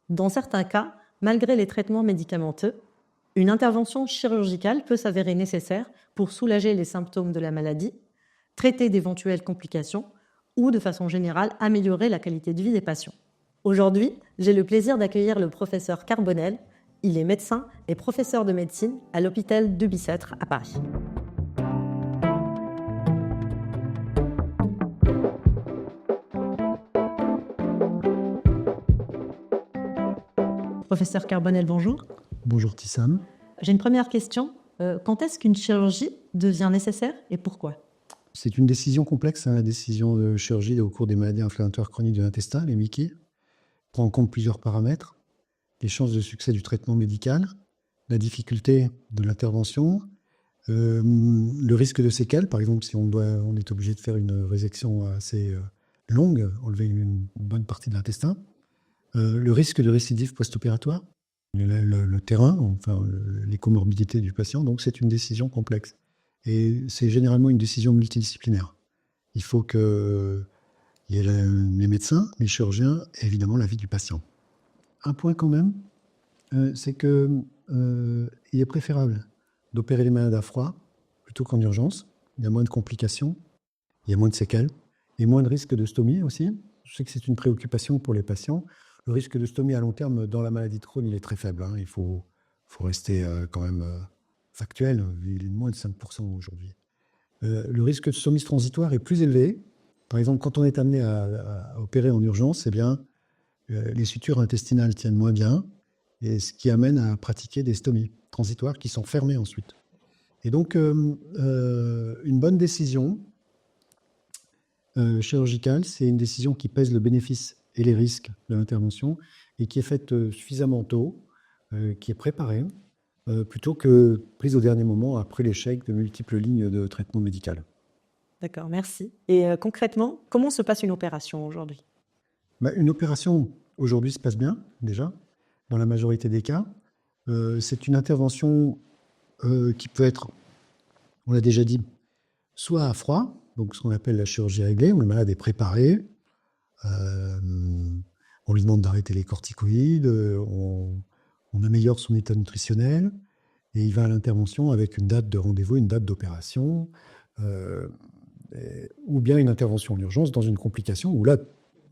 Dans certains cas, malgré les traitements médicamenteux, une intervention chirurgicale peut s'avérer nécessaire pour soulager les symptômes de la maladie, traiter d'éventuelles complications ou, de façon générale, améliorer la qualité de vie des patients. Aujourd'hui, j'ai le plaisir d'accueillir le professeur Carbonel. Il est médecin et professeur de médecine à l'hôpital de Bicêtre à Paris. Professeur Carbonel, bonjour. Bonjour Tissam. J'ai une première question. Quand est-ce qu'une chirurgie devient nécessaire et pourquoi ? C'est une décision complexe, la décision de chirurgie au cours des maladies inflammatoires chroniques de l'intestin, les MICI. Prend en compte plusieurs paramètres. Les chances de succès du traitement médical, la difficulté de l'intervention, le risque de séquelles. Par exemple, si on est obligé de faire une résection assez longue, enlever une bonne partie de l'intestin. Le risque de récidive post-opératoire, le terrain, enfin les comorbidités du patient. Donc c'est une décision complexe. Et c'est généralement une décision multidisciplinaire. Il faut qu'il y ait les médecins, les chirurgiens et évidemment l'avis du patient. Un point quand même, c'est qu'il est préférable d'opérer les malades à froid plutôt qu'en urgence. Il y a moins de complications, il y a moins de séquelles et moins de risque de stomie aussi. Je sais que c'est une préoccupation pour les patients. Le risque de stomie à long terme dans la maladie de Crohn, il est très faible. Il faut rester quand même factuel. Il est de moins de 5% aujourd'hui. Le risque de stomie transitoire est plus élevé. Par exemple, quand on est amené à opérer en urgence, les sutures intestinales tiennent moins bien, et ce qui amène à pratiquer des stomies transitoires qui sont fermées ensuite. Et donc, une bonne décision chirurgicale, c'est une décision qui pèse le bénéfice et les risques de l'intervention et qui est faite suffisamment tôt, qui est préparée, plutôt que prise au dernier moment après l'échec de multiples lignes de traitement médical. D'accord, merci. Et concrètement, comment se passe une opération aujourd'hui ? Une opération aujourd'hui se passe bien, déjà, dans la majorité des cas. C'est une intervention qui peut être, on l'a déjà dit, soit à froid, donc ce qu'on appelle la chirurgie réglée, où le malade est préparé. On lui demande d'arrêter les corticoïdes, on améliore son état nutritionnel et il va à l'intervention avec une date de rendez-vous, une date d'opération, ou bien une intervention en urgence dans une complication où là,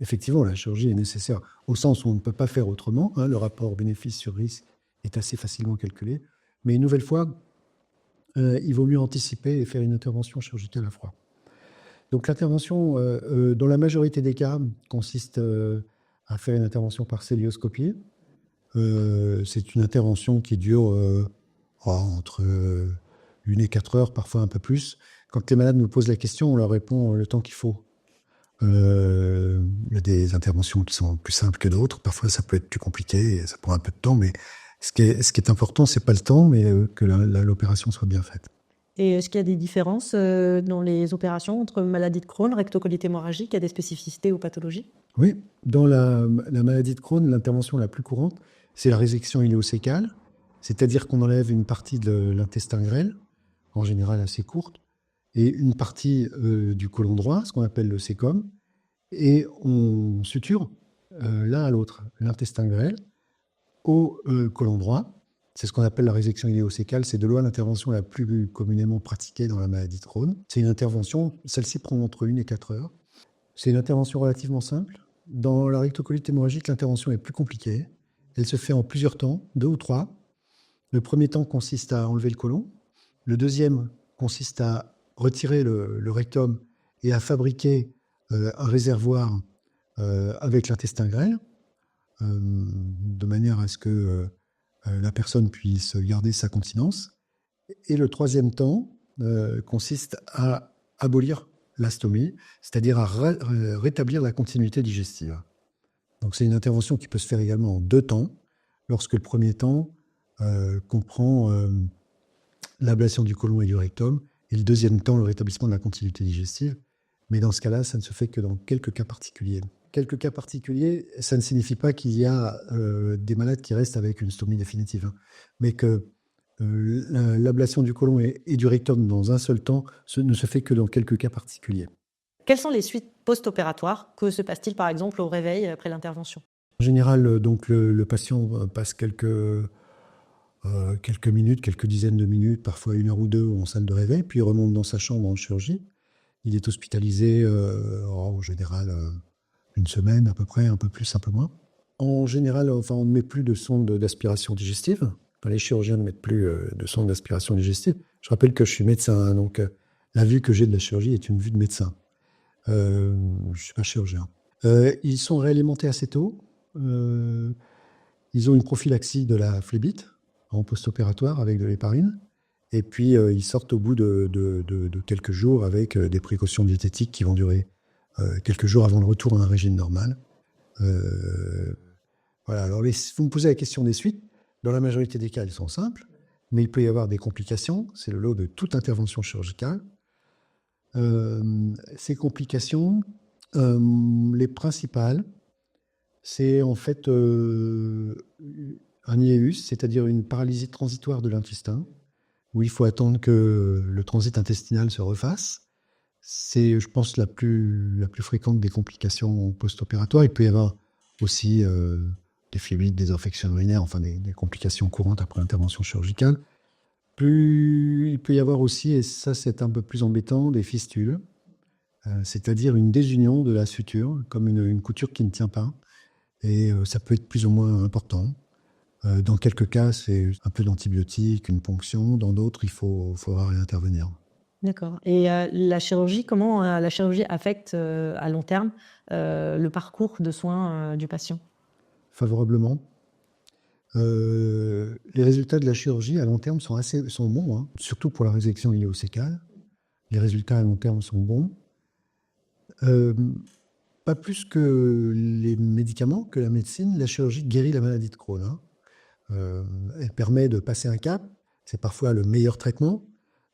effectivement, la chirurgie est nécessaire au sens où on ne peut pas faire autrement. Le rapport bénéfice sur risque est assez facilement calculé. Mais une nouvelle fois, il vaut mieux anticiper et faire une intervention chirurgicale à froid. Donc l'intervention, dans la majorité des cas, consiste à faire une intervention par cœlioscopie. C'est une intervention qui dure entre 1 et 4 heures, parfois un peu plus. Quand les malades nous posent la question, on leur répond le temps qu'il faut. Il y a des interventions qui sont plus simples que d'autres. Parfois, ça peut être plus compliqué et ça prend un peu de temps. Mais ce qui est important, ce n'est pas le temps, mais que l'opération soit bien faite. Et est-ce qu'il y a des différences dans les opérations entre maladie de Crohn, rectocolite hémorragique? Il y a des spécificités aux pathologies? Oui, dans la maladie de Crohn, l'intervention la plus courante, c'est la résection iléosécale, c'est-à-dire qu'on enlève une partie de l'intestin grêle, en général assez courte, et une partie du côlon droit, ce qu'on appelle le cécum, et on suture l'un à l'autre l'intestin grêle au côlon droit. C'est ce qu'on appelle la résection iléosécale. C'est de loin l'intervention la plus communément pratiquée dans la maladie de Crohn. C'est une intervention, celle-ci prend entre 1 et 4 heures. C'est une intervention relativement simple. Dans la rectocolite hémorragique, l'intervention est plus compliquée. Elle se fait en plusieurs temps, 2 ou 3. Le premier temps consiste à enlever le côlon. Le deuxième consiste à retirer le rectum et à fabriquer un réservoir avec l'intestin grêle, de manière à ce que la personne puisse garder sa continence. Et le troisième temps consiste à abolir la stomie, c'est-à-dire à rétablir la continuité digestive. Donc c'est une intervention qui peut se faire également en 2 temps, lorsque le premier temps comprend l'ablation du côlon et du rectum, et le deuxième temps, le rétablissement de la continuité digestive. Mais dans ce cas-là, ça ne se fait que dans quelques cas particuliers. Quelques cas particuliers, ça ne signifie pas qu'il y a des malades qui restent avec une stomie définitive, mais que l'ablation du côlon et du rectum dans un seul temps ne se fait que dans quelques cas particuliers. Quelles sont les suites post-opératoires? Que se passe-t-il par exemple au réveil après l'intervention? En général, donc le patient passe quelques minutes, quelques dizaines de minutes, parfois 1 heure ou 2 en salle de réveil, puis il remonte dans sa chambre en chirurgie. Il est hospitalisé en général 1 semaine à peu près, un peu plus, un peu moins. En général, enfin, on ne met plus de sonde d'aspiration digestive. Enfin, les chirurgiens ne mettent plus de sonde d'aspiration digestive. Je rappelle que je suis médecin, hein, donc la vue que j'ai de la chirurgie est une vue de médecin. Je ne suis pas chirurgien. Ils sont réalimentés assez tôt. Ils ont une prophylaxie de la phlébite en post-opératoire avec de l'héparine. Et puis, ils sortent au bout de quelques jours avec des précautions diététiques qui vont durer quelques jours avant le retour à un régime normal. Voilà. Alors, vous me posez la question des suites. Dans la majorité des cas, elles sont simples, mais il peut y avoir des complications. C'est le lot de toute intervention chirurgicale. Ces complications, les principales, c'est en fait un IEUS, c'est-à-dire une paralysie transitoire de l'intestin, où il faut attendre que le transit intestinal se refasse. C'est, je pense, la plus fréquente des complications post-opératoires. Il peut y avoir aussi des phlébites, des infections urinaires, enfin des complications courantes après l'intervention chirurgicale. Il peut y avoir aussi, et ça c'est un peu plus embêtant, des fistules, c'est-à-dire une désunion de la suture, comme une couture qui ne tient pas. Et ça peut être plus ou moins important. Dans quelques cas, c'est un peu d'antibiotiques, une ponction. Dans d'autres, il faudra réintervenir. D'accord. Et la chirurgie, comment la chirurgie affecte à long terme le parcours de soins du patient? Favorablement. Les résultats de la chirurgie à long terme sont bons, hein, surtout pour la résection iléosécale. Les résultats à long terme sont bons. Pas plus que les médicaments, que la médecine, la chirurgie guérit la maladie de Crohn, hein. Elle permet de passer un cap. C'est parfois le meilleur traitement.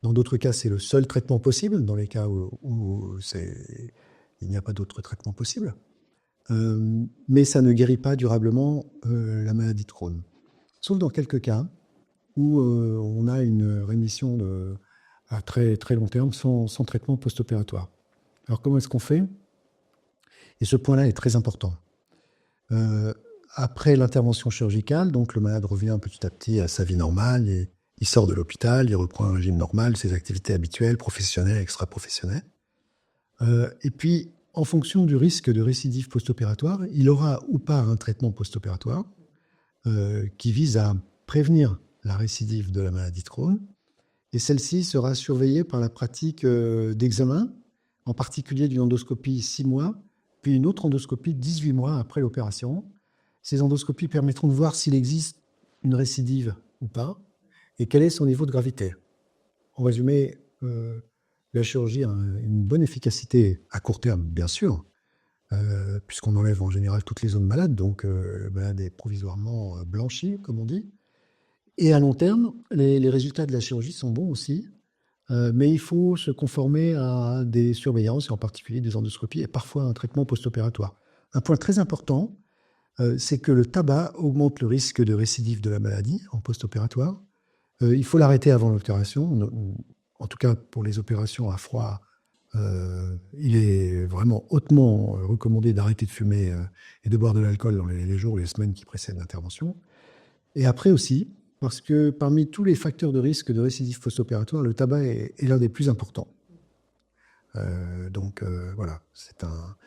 Dans d'autres cas, c'est le seul traitement possible, dans les cas où il n'y a pas d'autre traitement possible. Mais ça ne guérit pas durablement la maladie de Crohn. Sauf dans quelques cas où on a une rémission à très, très long terme sans traitement post-opératoire. Alors comment est-ce qu'on fait? Et ce point-là est très important. Après l'intervention chirurgicale, donc le malade revient petit à petit à sa vie normale, et il sort de l'hôpital, il reprend un régime normal, ses activités habituelles, professionnelles, extra-professionnelles. Et puis, en fonction du risque de récidive post-opératoire, il aura ou pas un traitement post-opératoire qui vise à prévenir la récidive de la maladie de Crohn. Et celle-ci sera surveillée par la pratique d'examens, en particulier d'une endoscopie 6 mois, puis une autre endoscopie 18 mois après l'opération. Ces endoscopies permettront de voir s'il existe une récidive ou pas, et quel est son niveau de gravité. En résumé, la chirurgie a une bonne efficacité à court terme, bien sûr, puisqu'on enlève en général toutes les zones malades, donc le malade est provisoirement blanchi, comme on dit. Et à long terme, les résultats de la chirurgie sont bons aussi, mais il faut se conformer à des surveillances, et en particulier des endoscopies, et parfois un traitement post-opératoire. Un point très important, c'est que le tabac augmente le risque de récidive de la maladie en post-opératoire. Il faut l'arrêter avant l'opération. En tout cas, pour les opérations à froid, il est vraiment hautement recommandé d'arrêter de fumer et de boire de l'alcool dans les jours ou les semaines qui précèdent l'intervention. Et après aussi, parce que parmi tous les facteurs de risque de récidive post-opératoire, le tabac est l'un des plus importants. Donc voilà,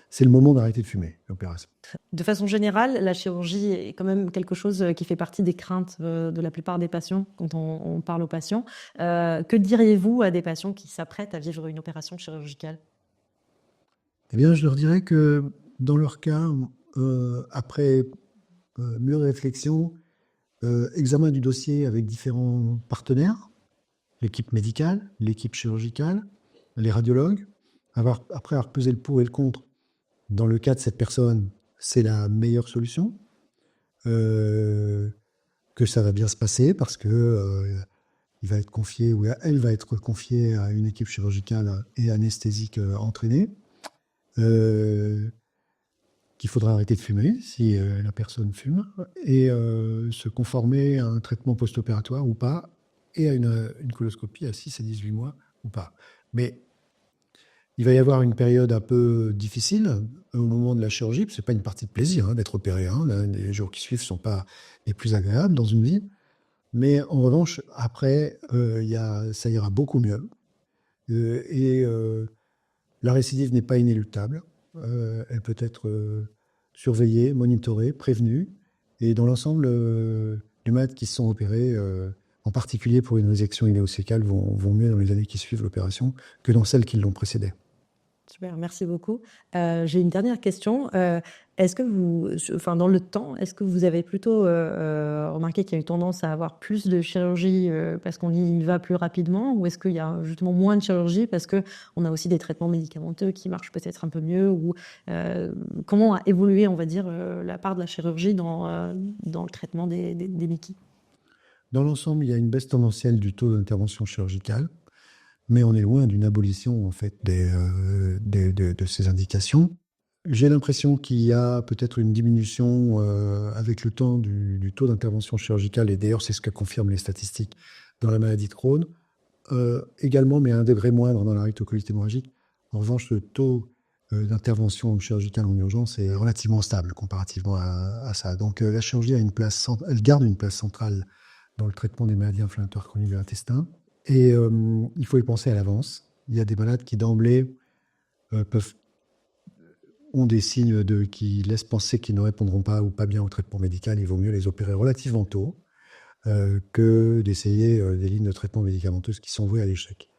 c'est le moment d'arrêter de fumer, l'opération. De façon générale, la chirurgie est quand même quelque chose qui fait partie des craintes de la plupart des patients quand on parle aux patients. Que diriez-vous à des patients qui s'apprêtent à vivre une opération chirurgicale? Eh bien, je leur dirais que dans leur cas, après mûre réflexion, examen du dossier avec différents partenaires, l'équipe médicale, l'équipe chirurgicale, les radiologues, après avoir pesé le pour et le contre, dans le cas de cette personne, c'est la meilleure solution, que ça va bien se passer parce que il va être confié, ou elle va être confiée à une équipe chirurgicale et anesthésique entraînée, qu'il faudra arrêter de fumer si la personne fume, et se conformer à un traitement post-opératoire ou pas, et à une coloscopie à 6 à 18 mois ou pas. Mais Il va y avoir une période un peu difficile au moment de la chirurgie, parce que ce n'est pas une partie de plaisir d'être opéré. Les jours qui suivent ne sont pas les plus agréables dans une vie. Mais en revanche, après, ça ira beaucoup mieux. La récidive n'est pas inéluctable. Elle peut être surveillée, monitorée, prévenue. Et dans l'ensemble, les malades qui se sont opérés, en particulier pour une résection iléosécale, vont mieux dans les années qui suivent l'opération que dans celles qui l'ont précédée. Super, merci beaucoup. J'ai une dernière question. Est-ce que dans le temps, est-ce que vous avez plutôt remarqué qu'il y a eu tendance à avoir plus de chirurgie parce qu'on y va plus rapidement, ou est-ce qu'il y a justement moins de chirurgie parce qu'on a aussi des traitements médicamenteux qui marchent peut-être un peu mieux, ou comment a évolué, on va dire, la part de la chirurgie dans le traitement des MICI? Dans l'ensemble, il y a une baisse tendancielle du taux d'intervention chirurgicale, mais on est loin d'une abolition en fait de ces indications. J'ai l'impression qu'il y a peut-être une diminution avec le temps du taux d'intervention chirurgicale, et d'ailleurs c'est ce que confirment les statistiques dans la maladie de Crohn, également, mais à un degré moindre dans la rectocolite hémorragique. En revanche, le taux d'intervention chirurgicale en urgence est relativement stable comparativement à ça. Donc la chirurgie elle garde une place centrale dans le traitement des maladies inflammatoires chroniques de l'intestin. Et il faut y penser à l'avance. Il y a des malades qui d'emblée ont des signes qui laissent penser qu'ils ne répondront pas ou pas bien au traitement médical. Il vaut mieux les opérer relativement tôt que d'essayer des lignes de traitement médicamenteuses qui sont vouées à l'échec.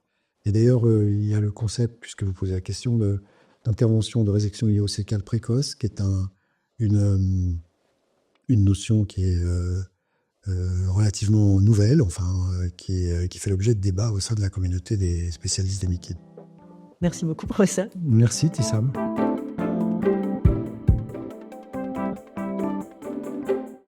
Et d'ailleurs, il y a le concept, puisque vous posez la question, d'intervention de résection iléosécale précoce, qui est une notion qui est relativement nouvelle, qui fait l'objet de débats au sein de la communauté des spécialistes des MICI. Merci beaucoup, professeur. Merci, Tissam.